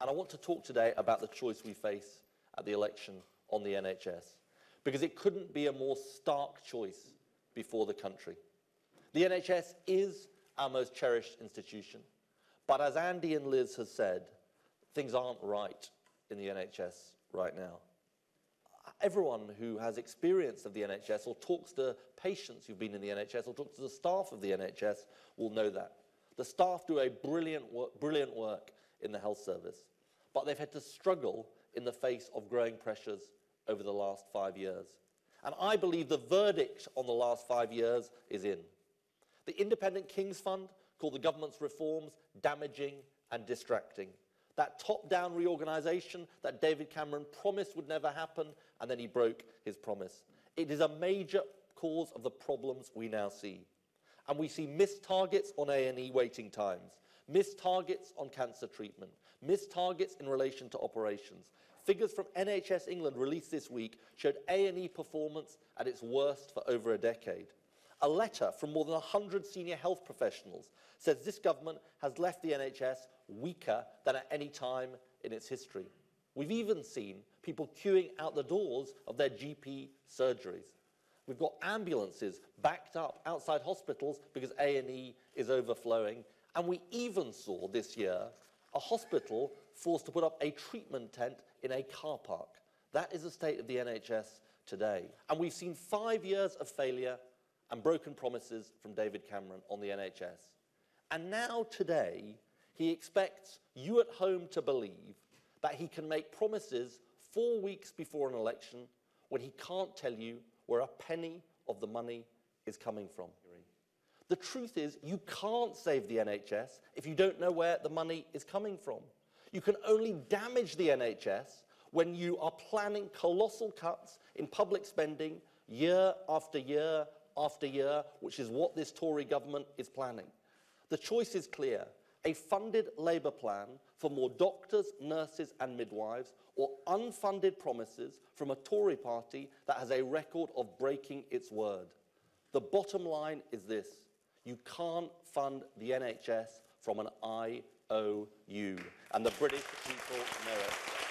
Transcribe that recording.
And I want to talk today about the choice we face at the election on the NHS, because it couldn't be a more stark choice before the country. The NHS is our most cherished institution, but as Andy and Liz has said, things aren't right in the NHS right now. Everyone who has experience of the NHS or talks to patients who've been in the NHS or talks to the staff of the NHS will know that. The staff do a brilliant work in the health service, but they've had to struggle in the face of growing pressures over the last 5 years. And I believe the verdict on the last 5 years is in. The Independent King's Fund called the government's reforms damaging and distracting. That top-down reorganisation that David Cameron promised would never happen, and then he broke his promise. It is a major cause of the problems we now see. And we see missed targets on A&E waiting times, missed targets on cancer treatment, missed targets in relation to operations. Figures from NHS England released this week showed A&E performance at its worst for over a decade. A letter from more than 100 senior health professionals says this government has left the NHS weaker than at any time in its history. We've even seen people queuing out the doors of their GP surgeries. We've got ambulances backed up outside hospitals because A&E is overflowing. And we even saw this year a hospital forced to put up a treatment tent in a car park. That is the state of the NHS today. And we've seen 5 years of failure and broken promises from David Cameron on the NHS. And now today, he expects you at home to believe that he can make promises 4 weeks before an election when he can't tell you where a penny of the money is coming from. The truth is, you can't save the NHS if you don't know where the money is coming from. You can only damage the NHS when you are planning colossal cuts in public spending year after year after year, which is what this Tory government is planning. The choice is clear: a funded Labour plan for more doctors, nurses and midwives, or unfunded promises from a Tory party that has a record of breaking its word. The bottom line is this: you can't fund the NHS from an IOU, and the British people know it.